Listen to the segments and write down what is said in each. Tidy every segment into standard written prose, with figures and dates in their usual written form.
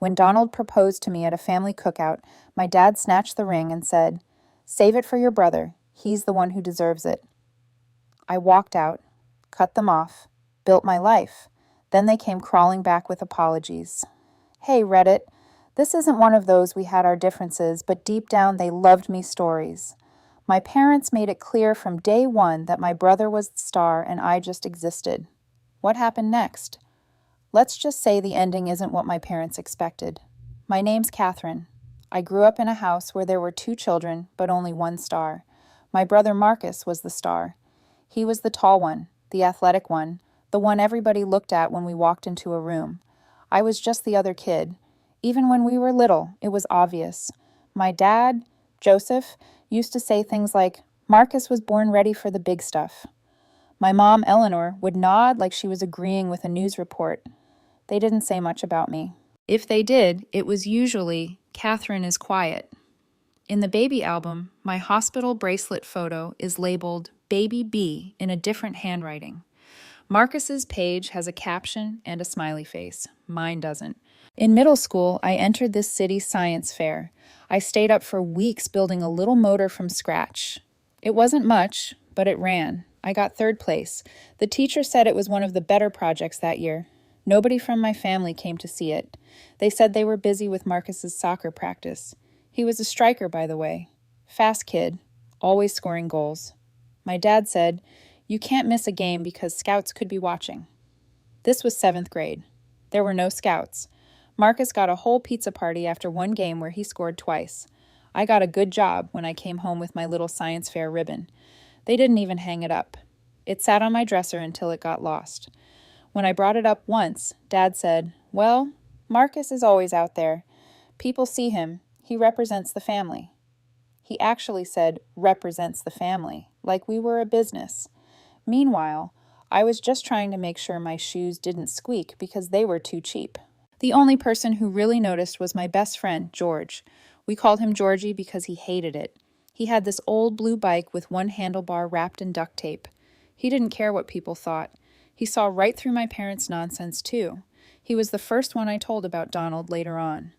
When Donald proposed to me at a family cookout, my dad snatched the ring and said, "Save it for your brother. He's the one who deserves it." I walked out, cut them off, built my life. Then they came crawling back with apologies. "Hey, Reddit, this isn't one of those we had our differences, but deep down they loved me stories. My parents made it clear from day one that my brother was the star and I just existed." What happened next? Let's just say the ending isn't what my parents expected. My name's Catherine. I grew up in a house where there were 2 children, but only one star. My brother Marcus was the star. He was the tall one, the athletic one, the one everybody looked at when we walked into a room. I was just the other kid. Even when we were little, it was obvious. My dad, Joseph, used to say things like, "Marcus was born ready for the big stuff." My mom, Eleanor, would nod like she was agreeing with a news report. They didn't say much about me. If they did, it was usually, "Catherine is quiet." In the baby album, my hospital bracelet photo is labeled Baby B in a different handwriting. Marcus's page has a caption and a smiley face. Mine doesn't. In middle school, I entered this city science fair. I stayed up for weeks building a little motor from scratch. It wasn't much, but it ran. I got 3rd place. The teacher said it was one of the better projects that year. Nobody from my family came to see it. They said they were busy with Marcus's soccer practice. He was a striker, by the way. Fast kid, always scoring goals. My dad said, "You can't miss a game because scouts could be watching." This was 7th grade. There were no scouts. Marcus got a whole pizza party after one game where he scored twice. I got a good job when I came home with my little science fair ribbon. They didn't even hang it up. It sat on my dresser until it got lost. When I brought it up once, Dad said, "Well, Marcus is always out there. People see him. He represents the family." He actually said, "represents the family," like we were a business. Meanwhile, I was just trying to make sure my shoes didn't squeak because they were too cheap. The only person who really noticed was my best friend, George. We called him Georgie because he hated it. He had this old blue bike with one handlebar wrapped in duct tape. He didn't care what people thought. He saw right through my parents' nonsense, too. He was the first one I told about Donald later on.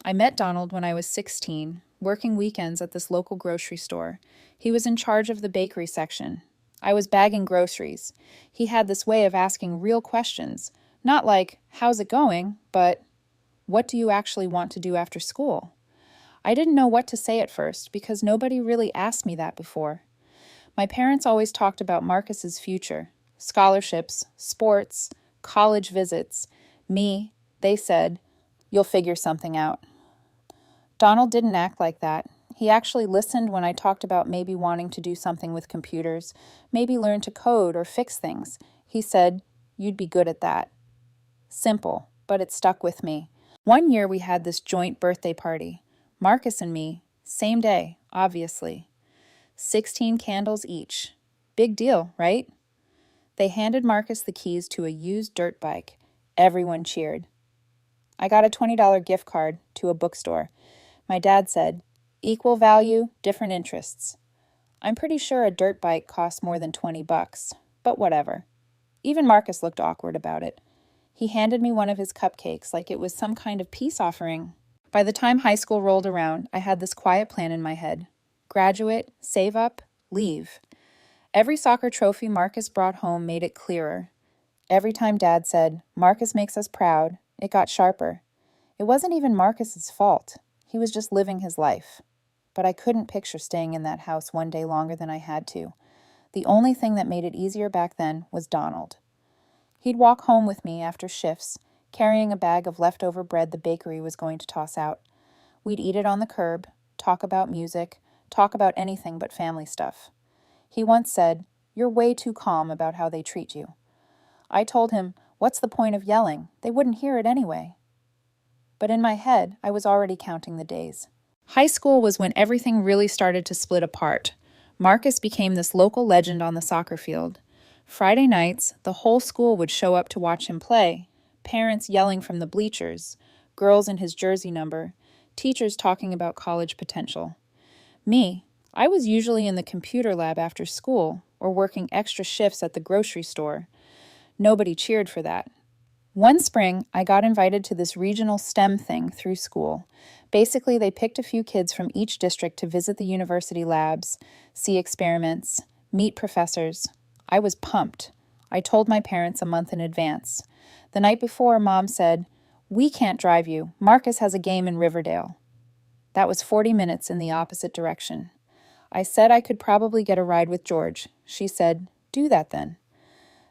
I met Donald when I was 16, working weekends at this local grocery store. He was in charge of the bakery section. I was bagging groceries. He had this way of asking real questions, not like, "How's it going?" but, "What do you actually want to do after school?" I didn't know what to say at first because nobody really asked me that before. My parents always talked about Marcus's future, scholarships, sports, college visits. Me, they said, "You'll figure something out." Donald didn't act like that. He actually listened when I talked about maybe wanting to do something with computers, maybe learn to code or fix things. He said, "You'd be good at that." Simple, but it stuck with me. One year we had this joint birthday party. Marcus and me, same day, obviously. 16 candles each. Big deal, right? They handed Marcus the keys to a used dirt bike. Everyone cheered. I got a $20 gift card to a bookstore. My dad said, "Equal value, different interests." I'm pretty sure a dirt bike costs more than $20, but whatever. Even Marcus looked awkward about it. He handed me one of his cupcakes like it was some kind of peace offering. By the time high school rolled around, I had this quiet plan in my head. Graduate, save up, leave. Every soccer trophy Marcus brought home made it clearer. Every time Dad said, "Marcus makes us proud," it got sharper. It wasn't even Marcus's fault. He was just living his life. But I couldn't picture staying in that house one day longer than I had to. The only thing that made it easier back then was Donald. He'd walk home with me after shifts, carrying a bag of leftover bread the bakery was going to toss out. We'd eat it on the curb, talk about music, talk about anything but family stuff. He once said, "You're way too calm about how they treat you." I told him, "What's the point of yelling? They wouldn't hear it anyway." But in my head, I was already counting the days. High school was when everything really started to split apart. Marcus became this local legend on the soccer field. Friday nights, the whole school would show up to watch him play, parents yelling from the bleachers, girls in his jersey number, teachers talking about college potential. Me, I was usually in the computer lab after school or working extra shifts at the grocery store. Nobody cheered for that. One spring, I got invited to this regional STEM thing through school. Basically, they picked a few kids from each district to visit the university labs, see experiments, meet professors. I was pumped. I told my parents a month in advance. The night before, Mom said, "We can't drive you. Marcus has a game in Riverdale." That was 40 minutes in the opposite direction. I said I could probably get a ride with George. She said, "Do that then."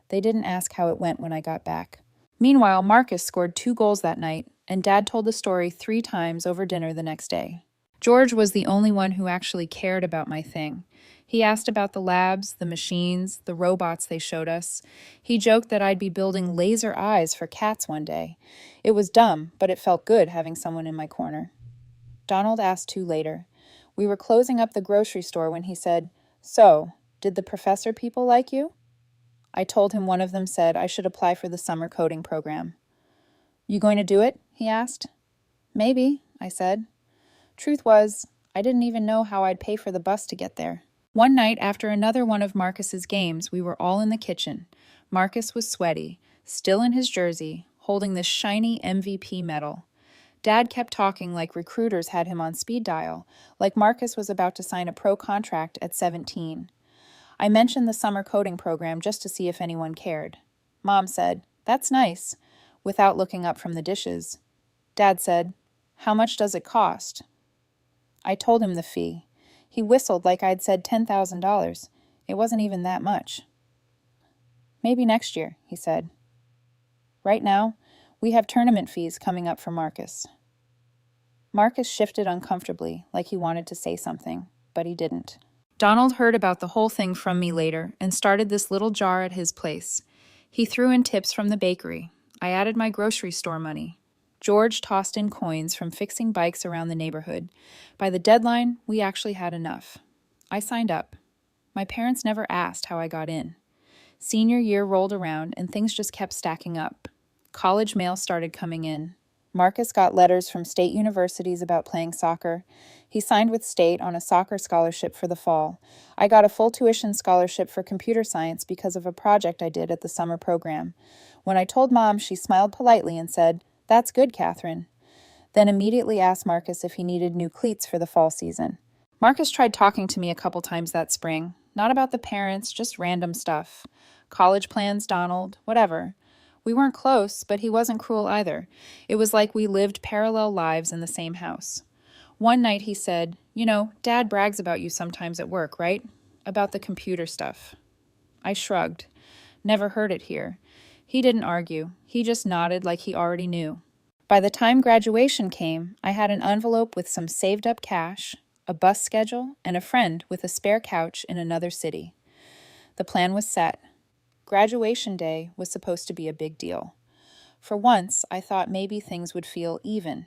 They didn't ask how it went when I got back. Meanwhile, Marcus scored 2 goals that night, and Dad told the story 3 times over dinner the next day. George was the only one who actually cared about my thing. He asked about the labs, the machines, the robots they showed us. He joked that I'd be building laser eyes for cats one day. It was dumb, but it felt good having someone in my corner. Donald asked too later. We were closing up the grocery store when he said, "So, did the professor people like you?" I told him one of them said I should apply for the summer coding program. "You going to do it?" he asked. "Maybe," I said. Truth was, I didn't even know how I'd pay for the bus to get there. One night after another one of Marcus's games, we were all in the kitchen. Marcus was sweaty, still in his jersey, holding this shiny MVP medal. Dad kept talking like recruiters had him on speed dial, like Marcus was about to sign a pro contract at 17. I mentioned the summer coding program just to see if anyone cared. Mom said, "That's nice," without looking up from the dishes. Dad said, "How much does it cost?" I told him the fee. He whistled like I'd said $10,000. It wasn't even that much. "Maybe next year," he said. "Right now, we have tournament fees coming up for Marcus." Marcus shifted uncomfortably, like he wanted to say something, but he didn't. Donald heard about the whole thing from me later and started this little jar at his place. He threw in tips from the bakery. I added my grocery store money. George tossed in coins from fixing bikes around the neighborhood. By the deadline, we actually had enough. I signed up. My parents never asked how I got in. Senior year rolled around and things just kept stacking up. College mail started coming in. Marcus got letters from state universities about playing soccer. He signed with state on a soccer scholarship for the fall. I got a full tuition scholarship for computer science because of a project I did at the summer program. When I told Mom, she smiled politely and said, "That's good, Catherine." Then immediately asked Marcus if he needed new cleats for the fall season. Marcus tried talking to me a couple times that spring. Not about the parents, just random stuff. College plans, Donald, whatever. We weren't close, but he wasn't cruel either. It was like we lived parallel lives in the same house. One night he said, Dad brags about you sometimes at work, right? About the computer stuff." I shrugged. Never heard it here. He didn't argue. He just nodded like he already knew. By the time graduation came, I had an envelope with some saved up cash, a bus schedule, and a friend with a spare couch in another city. The plan was set. Graduation day was supposed to be a big deal. For once, I thought maybe things would feel even.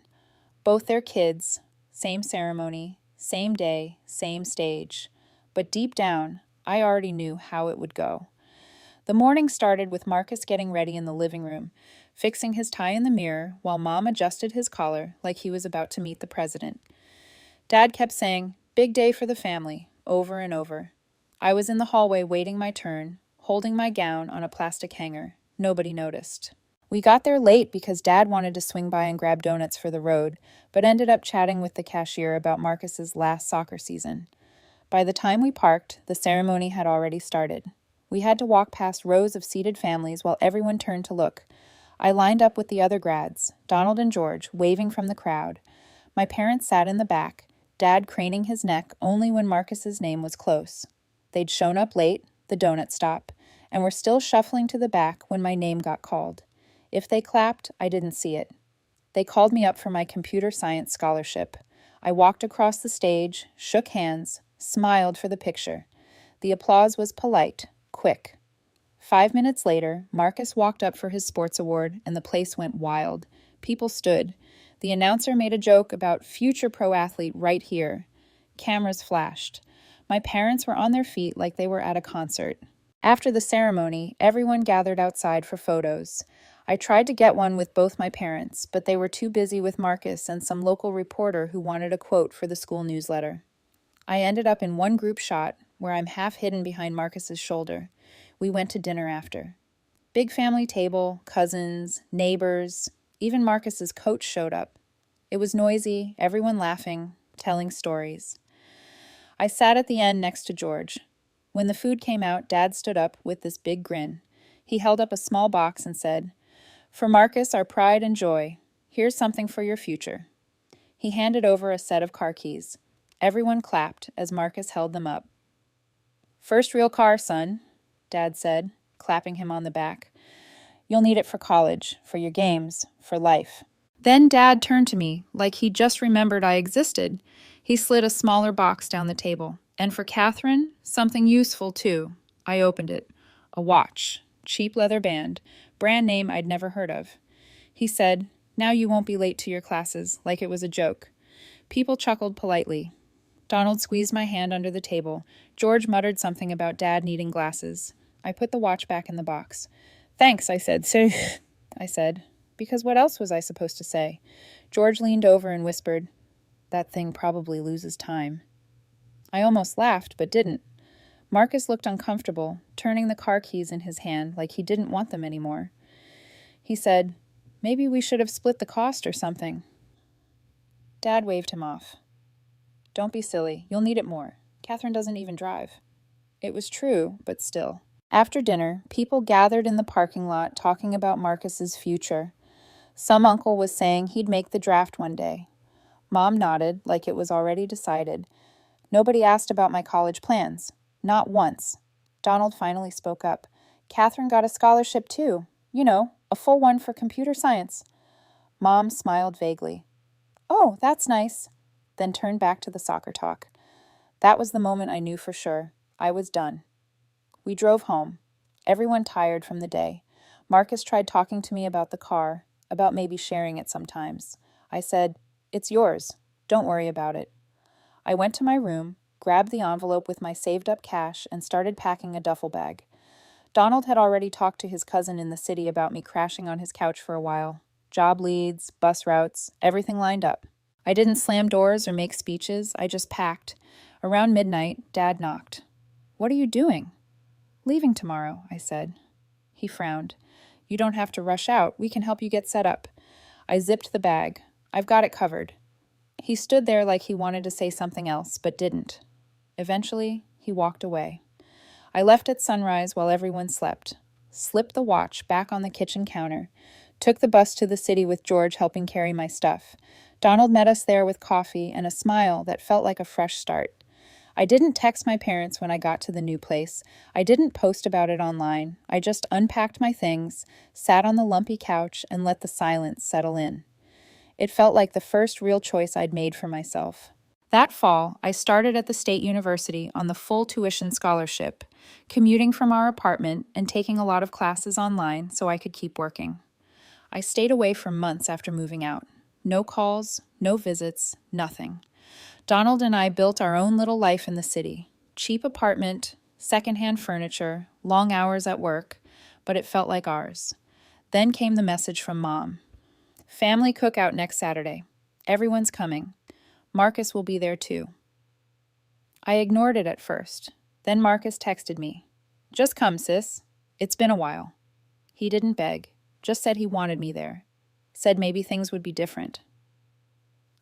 Both their kids, same ceremony, same day, same stage. But deep down, I already knew how it would go. The morning started with Marcus getting ready in the living room, fixing his tie in the mirror while Mom adjusted his collar like he was about to meet the president. Dad kept saying, "Big day for the family," over and over. I was in the hallway waiting my turn, holding my gown on a plastic hanger. Nobody noticed. We got there late because Dad wanted to swing by and grab donuts for the road, but ended up chatting with the cashier about Marcus's last soccer season. By the time we parked, the ceremony had already started. We had to walk past rows of seated families while everyone turned to look. I lined up with the other grads, Donald and George, waving from the crowd. My parents sat in the back, Dad craning his neck only when Marcus's name was close. They'd shown up late, the donut stop, and were still shuffling to the back when my name got called. If they clapped, I didn't see it. They called me up for my computer science scholarship. I walked across the stage, shook hands, smiled for the picture. The applause was polite, quick. 5 minutes later, Marcus walked up for his sports award, and the place went wild. People stood. The announcer made a joke about future pro athlete right here. Cameras flashed. My parents were on their feet like they were at a concert. After the ceremony, everyone gathered outside for photos. I tried to get one with both my parents, but they were too busy with Marcus and some local reporter who wanted a quote for the school newsletter. I ended up in one group shot, where I'm half hidden behind Marcus's shoulder. We went to dinner after. Big family table, cousins, neighbors, even Marcus's coach showed up. It was noisy, everyone laughing, telling stories. I sat at the end next to George. When the food came out, Dad stood up with this big grin. He held up a small box and said, "For Marcus, our pride and joy, here's something for your future." He handed over a set of car keys. Everyone clapped as Marcus held them up. "First real car, son," Dad said, clapping him on the back. "You'll need it for college, for your games, for life." Then Dad turned to me like he just remembered I existed. He slid a smaller box down the table. "And for Catherine, something useful too." I opened it. A watch, cheap leather band, brand name I'd never heard of. He said, "Now you won't be late to your classes," like it was a joke. People chuckled politely. Donald squeezed my hand under the table. George muttered something about Dad needing glasses. I put the watch back in the box. "Thanks," I said. I said, because what else was I supposed to say? George leaned over and whispered, "That thing probably loses time." I almost laughed, but didn't. Marcus looked uncomfortable, turning the car keys in his hand like he didn't want them anymore. He said, "Maybe we should have split the cost or something." Dad waved him off. "Don't be silly. You'll need it more. Catherine doesn't even drive." It was true, but still. After dinner, people gathered in the parking lot talking about Marcus's future. Some uncle was saying he'd make the draft one day. Mom nodded like it was already decided. Nobody asked about my college plans. Not once. Donald finally spoke up. "Catherine got a scholarship too. You know, a full one for computer science." Mom smiled vaguely. "Oh, that's nice," then turned back to the soccer talk. That was the moment I knew for sure. I was done. We drove home, everyone tired from the day. Marcus tried talking to me about the car, about maybe sharing it sometimes. I said, "It's yours. Don't worry about it." I went to my room, grabbed the envelope with my saved-up cash, and started packing a duffel bag. Donald had already talked to his cousin in the city about me crashing on his couch for a while. Job leads, bus routes, everything lined up. I didn't slam doors or make speeches, I just packed. Around midnight, Dad knocked. "What are you doing?" "Leaving tomorrow," I said. He frowned. "You don't have to rush out. We can help you get set up." I zipped the bag. "I've got it covered." He stood there like he wanted to say something else, but didn't. Eventually, he walked away. I left at sunrise while everyone slept, slipped the watch back on the kitchen counter, took the bus to the city with George helping carry my stuff. Donald met us there with coffee and a smile that felt like a fresh start. I didn't text my parents when I got to the new place. I didn't post about it online. I just unpacked my things, sat on the lumpy couch, and let the silence settle in. It felt like the first real choice I'd made for myself. That fall, I started at the State University on the full tuition scholarship, commuting from our apartment and taking a lot of classes online so I could keep working. I stayed away for months after moving out. No calls, no visits, nothing. Donald and I built our own little life in the city. Cheap apartment, secondhand furniture, long hours at work, but it felt like ours. Then came the message from Mom. "Family cookout next Saturday. Everyone's coming. Marcus will be there too." I ignored it at first. Then Marcus texted me. "Just come, sis. It's been a while." He didn't beg, just said he wanted me there. Said maybe things would be different.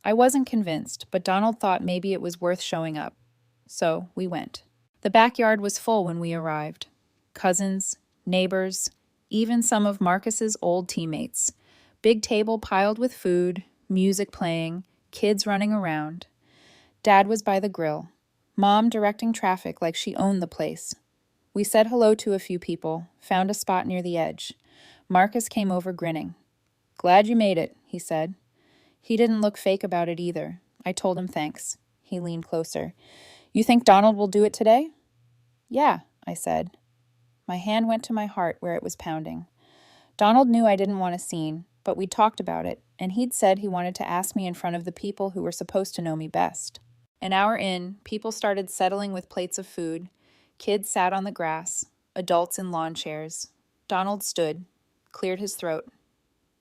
I wasn't convinced, but Donald thought maybe it was worth showing up. So we went. The backyard was full when we arrived. Cousins, neighbors, even some of Marcus's old teammates. Big table piled with food, music playing, kids running around. Dad was by the grill. Mom directing traffic like she owned the place. We said hello to a few people, found a spot near the edge. Marcus came over grinning. "Glad you made it," he said. He didn't look fake about it either. I told him thanks. He leaned closer. "You think Donald will do it today?" "Yeah," I said. My hand went to my heart where it was pounding. Donald knew I didn't want a scene, but we'd talked about it, and he'd said he wanted to ask me in front of the people who were supposed to know me best. An hour in, people started settling with plates of food. Kids sat on the grass, adults in lawn chairs. Donald stood, cleared his throat.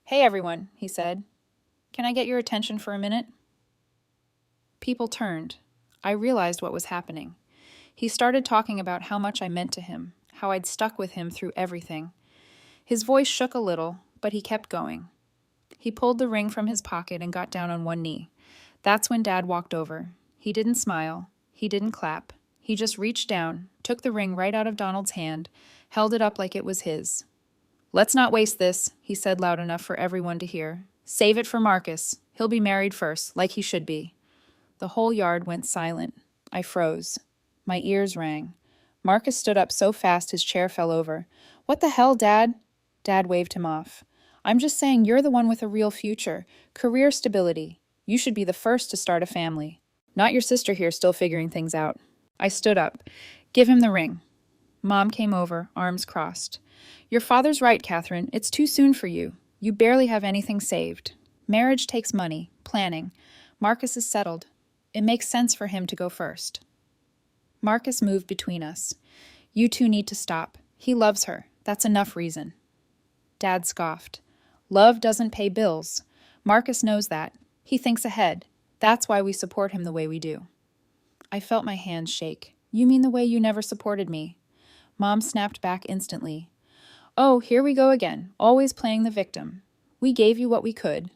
"Hey everyone," he said. "Can I get your attention for a minute?" People turned. I realized what was happening. He started talking about how much I meant to him, how I'd stuck with him through everything. His voice shook a little, but he kept going. He pulled the ring from his pocket and got down on one knee. That's when Dad walked over. He didn't smile. He didn't clap. He just reached down, took the ring right out of Donald's hand, held it up like it was his. "Let's not waste this," he said loud enough for everyone to hear. "Save it for Marcus. He'll be married first, like he should be." The whole yard went silent. I froze. My ears rang. Marcus stood up so fast his chair fell over. "What the hell, Dad?" Dad waved him off. "I'm just saying you're the one with a real future. Career stability. You should be the first to start a family. Not your sister here still figuring things out." I stood up. "Give him the ring." Mom came over, arms crossed. "Your father's right, Catherine. It's too soon for you. You barely have anything saved. Marriage takes money, planning. Marcus is settled. It makes sense for him to go first." Marcus moved between us. "You two need to stop. He loves her. That's enough reason." Dad scoffed. "Love doesn't pay bills. Marcus knows that. He thinks ahead. That's why we support him the way we do." I felt my hands shake. "You mean the way you never supported me?" Mom snapped back instantly. "Oh, here we go again, always playing the victim. We gave you what we could."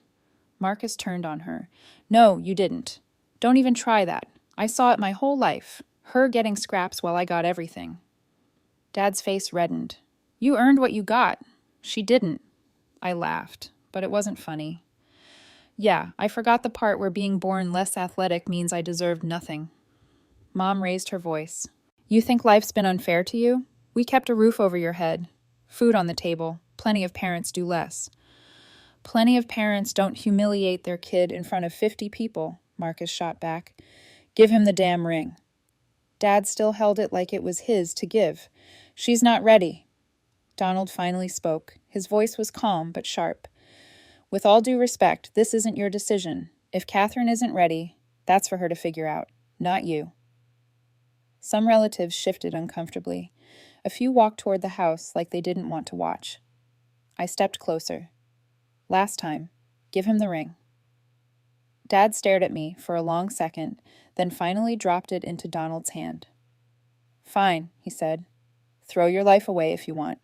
Marcus turned on her. "No, you didn't. Don't even try that. I saw it my whole life. Her getting scraps while I got everything." Dad's face reddened. "You earned what you got. She didn't." I laughed, but it wasn't funny. "Yeah, I forgot the part where being born less athletic means I deserved nothing." Mom raised her voice. "You think life's been unfair to you? We kept a roof over your head, food on the table. Plenty of parents do less." "Plenty of parents don't humiliate their kid in front of 50 people, Marcus shot back. "Give him the damn ring." Dad still held it like it was his to give. "She's not ready." Donald finally spoke. His voice was calm but sharp. "With all due respect, this isn't your decision. If Catherine isn't ready, that's for her to figure out, not you." Some relatives shifted uncomfortably. A few walked toward the house like they didn't want to watch. I stepped closer. "Last time, give him the ring." Dad stared at me for a long second, then finally dropped it into Donald's hand. "Fine," he said. "Throw your life away if you want."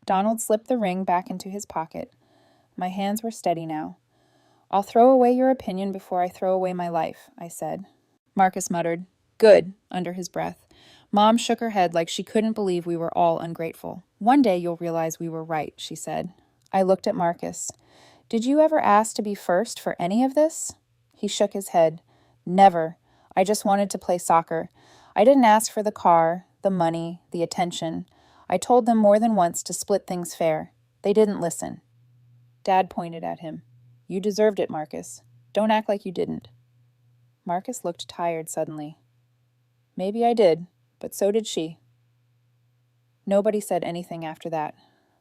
Donald slipped the ring back into his pocket. My hands were steady now. "I'll throw away your opinion before I throw away my life," I said. Marcus muttered, "Good," under his breath. Mom shook her head like she couldn't believe we were all ungrateful. "One day you'll realize we were right," she said. I looked at Marcus. "Did you ever ask to be first for any of this?" He shook his head. "Never. I just wanted to play soccer. I didn't ask for the car, the money, the attention. I told them more than once to split things fair. They didn't listen." Dad pointed at him. "You deserved it, Marcus. Don't act like you didn't." Marcus looked tired suddenly. "Maybe I did, but so did she." Nobody said anything after that.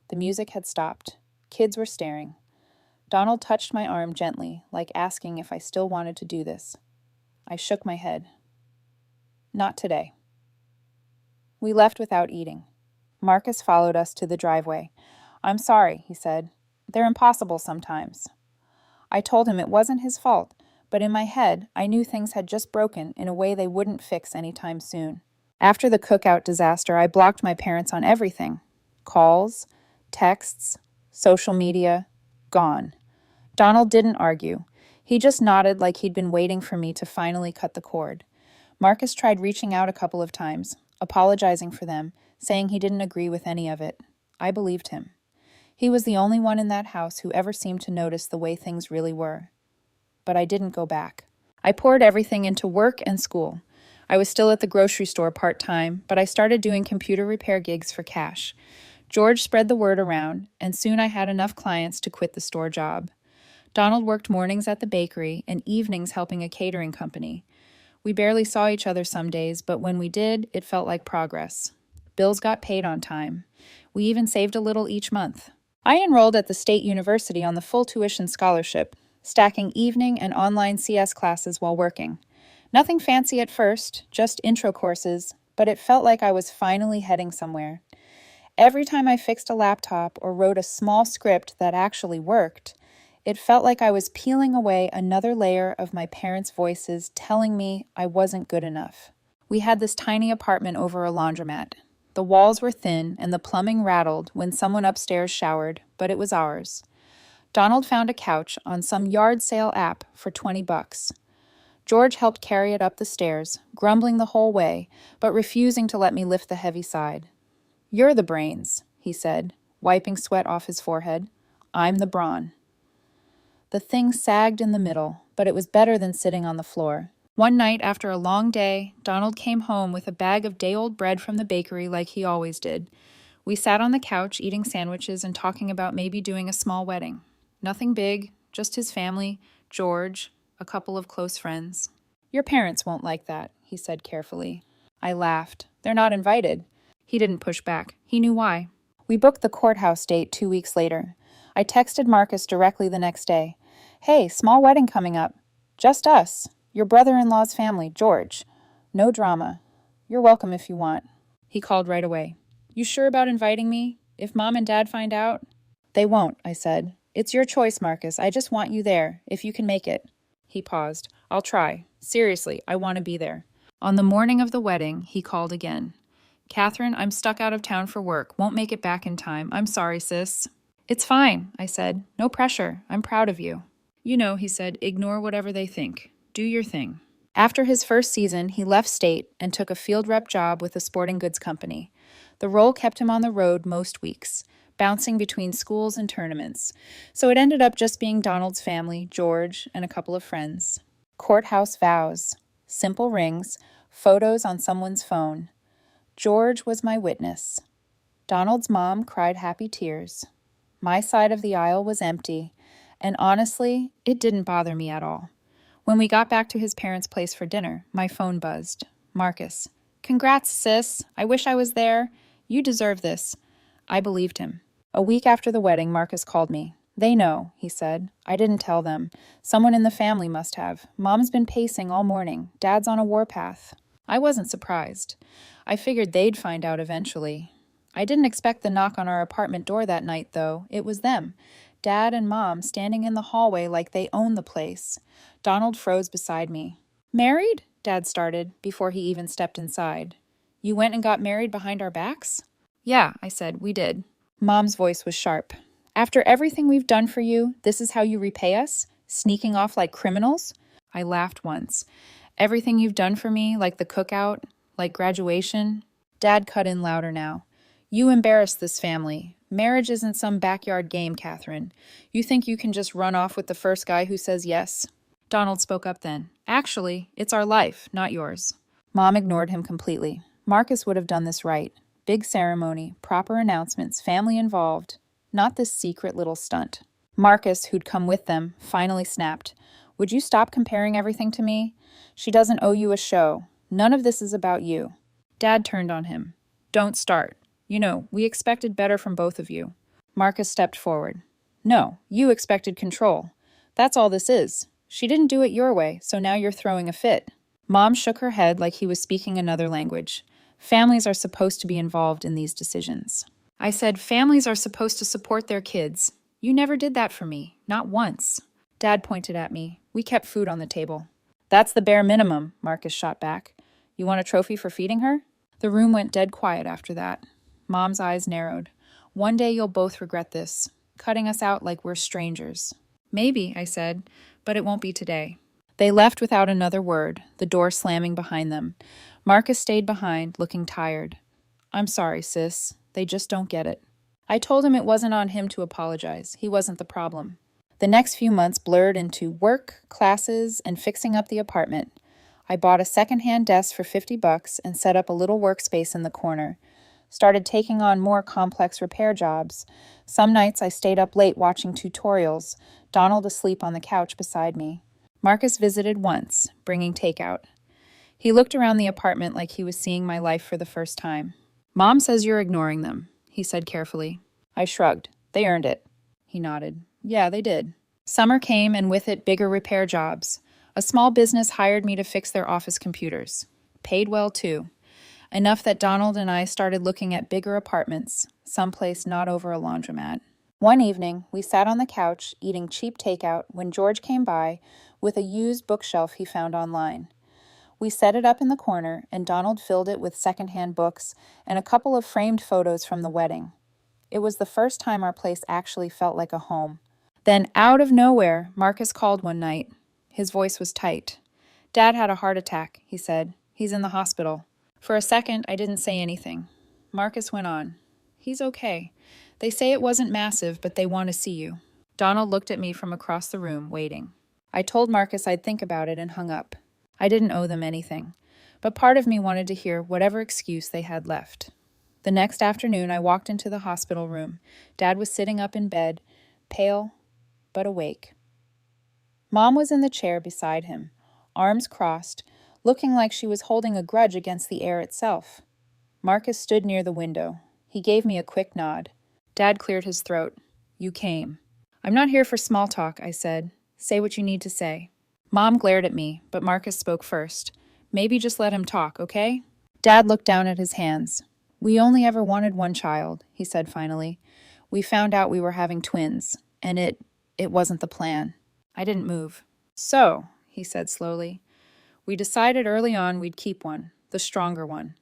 The music had stopped. Kids were staring. Donald touched my arm gently, like asking if I still wanted to do this. I shook my head. "Not today." We left without eating. Marcus followed us to the driveway. "I'm sorry," he said. "They're impossible sometimes." I told him it wasn't his fault, but in my head, I knew things had just broken in a way they wouldn't fix anytime soon. After the Cookout disaster, I blocked my parents on everything. Calls, texts, social media, gone. Donald didn't argue. He just nodded like he'd been waiting for me to finally cut the cord. Marcus tried reaching out a couple of times, apologizing for them, saying he didn't agree with any of it. I believed him. He was the only one in that house who ever seemed to notice the way things really were. But I didn't go back. I poured everything into work and school. I was still at the grocery store part-time, but I started doing computer repair gigs for cash. George spread the word around, and soon I had enough clients to quit the store job. Donald worked mornings at the bakery and evenings helping a catering company. We barely saw each other some days, but when we did, it felt like progress. Bills got paid on time. We even saved a little each month. I enrolled at the State University on the full tuition scholarship, stacking evening and online CS classes while working. Nothing fancy at first, just intro courses, but it felt like I was finally heading somewhere. Every time I fixed a laptop or wrote a small script that actually worked, it felt like I was peeling away another layer of my parents' voices telling me I wasn't good enough. We had this tiny apartment over a laundromat. The walls were thin and the plumbing rattled when someone upstairs showered, but it was ours. Donald found a couch on some yard sale app for $20. George helped carry it up the stairs, grumbling the whole way, but refusing to let me lift the heavy side. "You're the brains," he said, wiping sweat off his forehead. "I'm the brawn." The thing sagged in the middle, but it was better than sitting on the floor. One night after a long day, Donald came home with a bag of day-old bread from the bakery like he always did. We sat on the couch eating sandwiches and talking about maybe doing a small wedding. Nothing big, just his family, George, a couple of close friends. "Your parents won't like that," he said carefully. I laughed. "They're not invited." He didn't push back. He knew why. We booked the courthouse date 2 weeks later. I texted Marcus directly the next day. "Hey, small wedding coming up. Just us. Your brother-in-law's family, George. No drama. You're welcome if you want." He called right away. "You sure about inviting me? If Mom and Dad find out?" "They won't," I said. "It's your choice, Marcus. I just want you there, if you can make it." He paused. "I'll try. Seriously, I want to be there." On the morning of the wedding, he called again. "Catherine, I'm stuck out of town for work. Won't make it back in time. I'm sorry, sis." "It's fine," I said. "No pressure. I'm proud of you." "You know," he said, "ignore whatever they think. Do your thing." After his first season, he left state and took a field rep job with a sporting goods company. The role kept him on the road most weeks, bouncing between schools and tournaments. So it ended up just being Donald's family, George, and a couple of friends. Courthouse vows, simple rings, photos on someone's phone. George was my witness. Donald's mom cried happy tears. My side of the aisle was empty, and honestly, it didn't bother me at all. When we got back to his parents' place for dinner, my phone buzzed. Marcus. "Congrats, sis. I wish I was there. You deserve this." I believed him. A week after the wedding, Marcus called me. "They know," he said. "I didn't tell them. Someone in the family must have. Mom's been pacing all morning. Dad's on a warpath." I wasn't surprised. I figured they'd find out eventually. I didn't expect the knock on our apartment door that night, though. It was them. Dad and Mom standing in the hallway like they owned the place. Donald froze beside me. "Married?" Dad started, before he even stepped inside. "You went and got married behind our backs?" "Yeah," I said, "we did." Mom's voice was sharp. "After everything we've done for you, this is how you repay us? Sneaking off like criminals?" I laughed once. "Everything you've done for me, like the cookout, like graduation?" Dad cut in louder now. "You embarrassed this family. Marriage isn't some backyard game, Catherine. You think you can just run off with the first guy who says yes?" Donald spoke up then. "Actually, it's our life, not yours." Mom ignored him completely. Marcus would have done this right. Big ceremony, proper announcements, family involved. Not this secret little stunt. Marcus, who'd come with them, finally snapped. "Would you stop comparing everything to me? She doesn't owe you a show. None of this is about you." Dad turned on him. "Don't start. You know, we expected better from both of you." Marcus stepped forward. "No, you expected control. That's all this is. She didn't do it your way, so now you're throwing a fit." Mom shook her head like he was speaking another language. "Families are supposed to be involved in these decisions." I said, "Families are supposed to support their kids. You never did that for me. Not once." Dad pointed at me. "We kept food on the table." "That's the bare minimum," Marcus shot back. "You want a trophy for feeding her?" The room went dead quiet after that. Mom's eyes narrowed. "One day you'll both regret this, cutting us out like we're strangers." "Maybe," I said, "but it won't be today." They left without another word, the door slamming behind them. Marcus stayed behind, looking tired. "I'm sorry, sis. They just don't get it." I told him it wasn't on him to apologize. He wasn't the problem. The next few months blurred into work, classes, and fixing up the apartment. I bought a secondhand desk for $50 and set up a little workspace in the corner. Started taking on more complex repair jobs. Some nights I stayed up late watching tutorials, Donald asleep on the couch beside me. Marcus visited once, bringing takeout. He looked around the apartment like he was seeing my life for the first time. "Mom says you're ignoring them," he said carefully. I shrugged. "They earned it." He nodded. "Yeah, they did." Summer came, and with it bigger repair jobs. A small business hired me to fix their office computers. Paid well, too. Enough that Donald and I started looking at bigger apartments, someplace not over a laundromat. One evening, we sat on the couch eating cheap takeout when George came by with a used bookshelf he found online. We set it up in the corner, and Donald filled it with secondhand books and a couple of framed photos from the wedding. It was the first time our place actually felt like a home. Then, out of nowhere, Marcus called one night. His voice was tight. "Dad had a heart attack," he said. "He's in the hospital." For a second, I didn't say anything. Marcus went on. "He's okay. They say it wasn't massive, but they want to see you." Donald looked at me from across the room, waiting. I told Marcus I'd think about it and hung up. I didn't owe them anything, but part of me wanted to hear whatever excuse they had left. The next afternoon, I walked into the hospital room. Dad was sitting up in bed, pale but awake. Mom was in the chair beside him, arms crossed, looking like she was holding a grudge against the air itself. Marcus stood near the window. He gave me a quick nod. Dad cleared his throat. "You came." "I'm not here for small talk," I said. "Say what you need to say." Mom glared at me, but Marcus spoke first. "Maybe just let him talk, okay?" Dad looked down at his hands. "We only ever wanted one child," he said finally. "We found out we were having twins, and it wasn't the plan." I didn't move. "So," he said slowly, "we decided early on we'd keep one, the stronger one,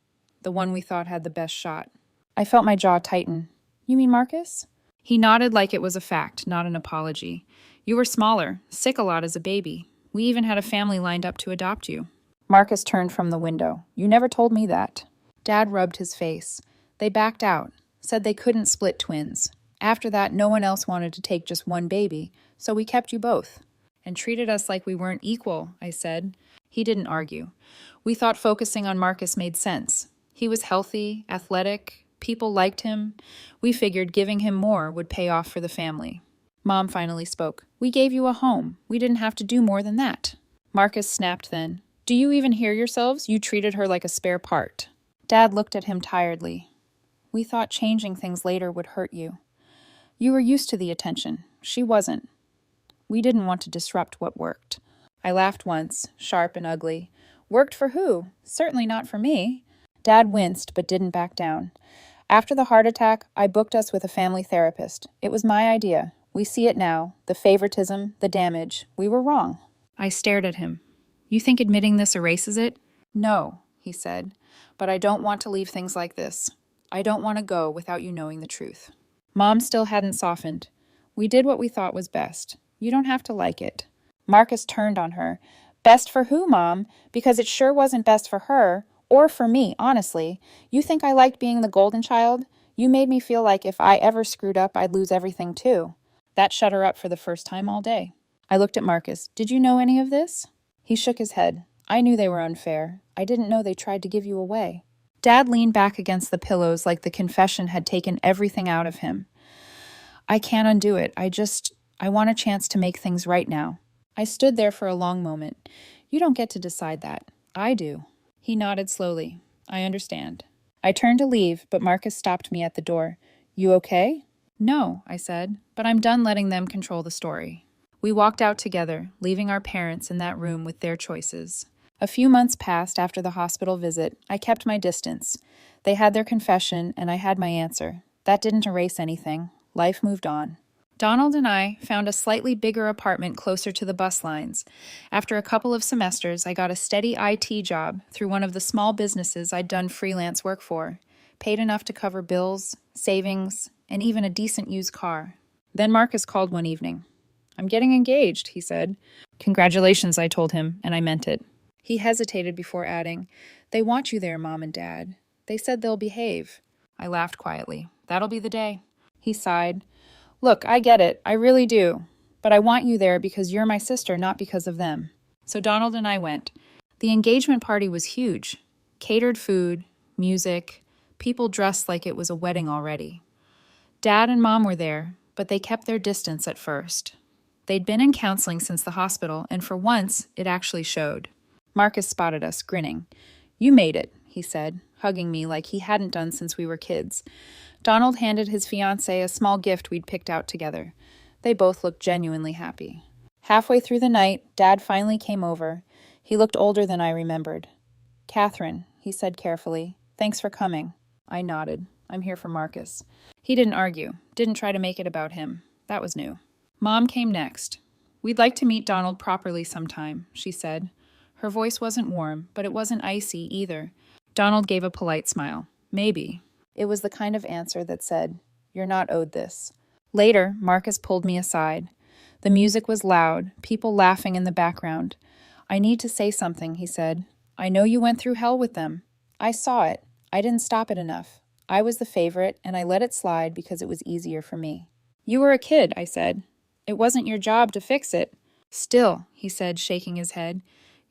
the one we thought had the best shot." I felt my jaw tighten. "You mean Marcus?" He nodded like it was a fact, not an apology. "You were smaller, sick a lot as a baby. We even had a family lined up to adopt you." Marcus turned from the window. "You never told me that." Dad rubbed his face. "They backed out, said they couldn't split twins. After that, no one else wanted to take just one baby, so we kept you both." "And treated us like we weren't equal," I said. He didn't argue. We thought focusing on Marcus made sense. He was healthy, athletic, people liked him. We figured giving him more would pay off for the family. Mom finally spoke. "We gave you a home. We didn't have to do more than that." Marcus snapped then. "Do you even hear yourselves? You treated her like a spare part." Dad looked at him tiredly. "We thought changing things later would hurt you. You were used to the attention. She wasn't. We didn't want to disrupt what worked." I laughed once, sharp and ugly. "Worked for who? Certainly not for me." Dad winced, but didn't back down. "After the heart attack, I booked us with a family therapist. It was my idea. We see it now. The favoritism, the damage. We were wrong." I stared at him. "You think admitting this erases it?" "No," he said, "but I don't want to leave things like this. I don't want to go without you knowing the truth." Mom still hadn't softened. "We did what we thought was best. You don't have to like it." Marcus turned on her. "Best for who, Mom? Because it sure wasn't best for her. Or for me, honestly. You think I liked being the golden child? You made me feel like if I ever screwed up, I'd lose everything too." That shut her up for the first time all day. I looked at Marcus. "Did you know any of this?" He shook his head. "I knew they were unfair. I didn't know they tried to give you away." Dad leaned back against the pillows like the confession had taken everything out of him. "I can't undo it. I want a chance to make things right now." I stood there for a long moment. "You don't get to decide that. I do." He nodded slowly. "I understand." I turned to leave, but Marcus stopped me at the door. "You okay?" "No," I said, "but I'm done letting them control the story." We walked out together, leaving our parents in that room with their choices. A few months passed after the hospital visit. I kept my distance. They had their confession, and I had my answer. That didn't erase anything. Life moved on. Donald and I found a slightly bigger apartment closer to the bus lines. After a couple of semesters, I got a steady IT job through one of the small businesses I'd done freelance work for. Paid enough to cover bills, savings, and even a decent used car. Then Marcus called one evening. "I'm getting engaged," he said. "Congratulations," I told him, and I meant it. He hesitated before adding, "They want you there, Mom and Dad. They said they'll behave." I laughed quietly. "That'll be the day." He sighed. "Look, I get it. I really do. But I want you there because you're my sister, not because of them." So Donald and I went. The engagement party was huge. Catered food, music, people dressed like it was a wedding already. Dad and Mom were there, but they kept their distance at first. They'd been in counseling since the hospital, and for once, it actually showed. Marcus spotted us, grinning. "You made it," he said, hugging me like he hadn't done since we were kids. Donald handed his fiancée a small gift we'd picked out together. They both looked genuinely happy. Halfway through the night, Dad finally came over. He looked older than I remembered. "Catherine," he said carefully, "thanks for coming." I nodded. "I'm here for Marcus." He didn't argue, didn't try to make it about him. That was new. Mom came next. "We'd like to meet Donald properly sometime," she said. Her voice wasn't warm, but it wasn't icy either. Donald gave a polite smile. Maybe. It was the kind of answer that said, "You're not owed this." Later, Marcus pulled me aside. The music was loud, people laughing in the background. "I need to say something," he said. "I know you went through hell with them. I saw it. I didn't stop it enough. I was the favorite, and I let it slide because it was easier for me." "You were a kid," I said. "It wasn't your job to fix it." "Still," he said, shaking his head,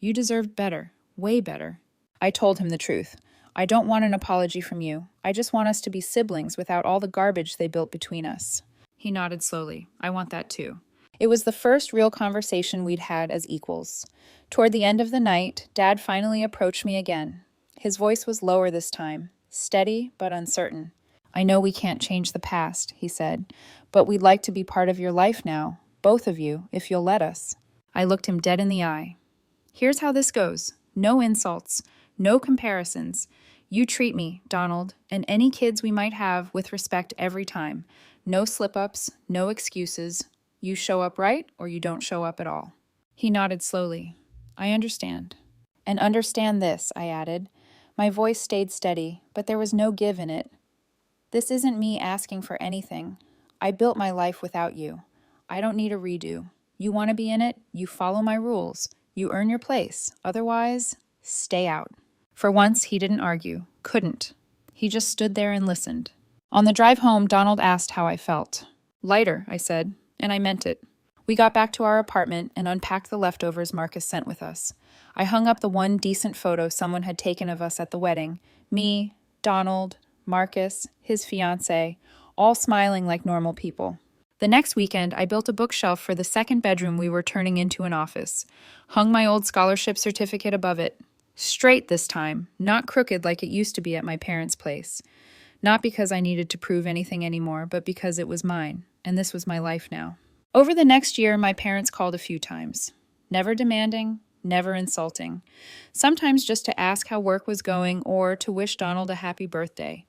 "you deserved better, way better." I told him the truth. "I don't want an apology from you. I just want us to be siblings without all the garbage they built between us." He nodded slowly. "I want that too." It was the first real conversation we'd had as equals. Toward the end of the night, Dad finally approached me again. His voice was lower this time, steady but uncertain. "I know we can't change the past," he said, "but we'd like to be part of your life now, both of you, if you'll let us." I looked him dead in the eye. "Here's how this goes. No insults, no comparisons. You treat me, Donald, and any kids we might have with respect every time. No slip-ups, no excuses. You show up right or you don't show up at all." He nodded slowly. "I understand." "And understand this," I added. My voice stayed steady, but there was no give in it. "This isn't me asking for anything. I built my life without you. I don't need a redo. You want to be in it, you follow my rules. You earn your place. Otherwise, stay out." For once, he didn't argue. Couldn't. He just stood there and listened. On the drive home, Donald asked how I felt. "Lighter," I said, and I meant it. We got back to our apartment and unpacked the leftovers Marcus sent with us. I hung up the one decent photo someone had taken of us at the wedding. Me, Donald, Marcus, his fiancée, all smiling like normal people. The next weekend, I built a bookshelf for the second bedroom we were turning into an office. Hung my old scholarship certificate above it. Straight this time, not crooked like it used to be at my parents' place. Not because I needed to prove anything anymore, but because it was mine, and this was my life now. Over the next year, my parents called a few times. Never demanding, never insulting. Sometimes just to ask how work was going or to wish Donald a happy birthday.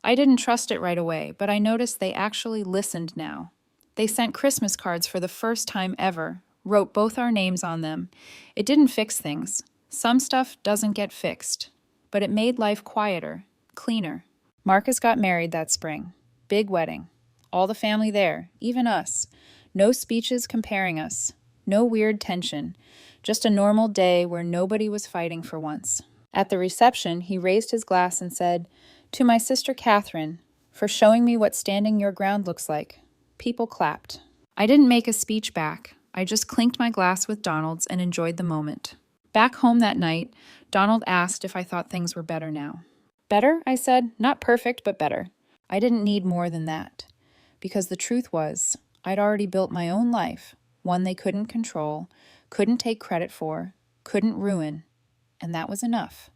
I didn't trust it right away, but I noticed they actually listened now. They sent Christmas cards for the first time ever, wrote both our names on them. It didn't fix things. Some stuff doesn't get fixed, but it made life quieter, cleaner. Marcus got married that spring. Big wedding. All the family there, even us. No speeches comparing us. No weird tension. Just a normal day where nobody was fighting for once. At the reception, he raised his glass and said, "To my sister Catherine, for showing me what standing your ground looks like." People clapped. I didn't make a speech back. I just clinked my glass with Donald's and enjoyed the moment. Back home that night, Donald asked if I thought things were better now. "Better?" I said. "Not perfect, but better." I didn't need more than that. Because the truth was, I'd already built my own life, one they couldn't control, couldn't take credit for, couldn't ruin, and that was enough.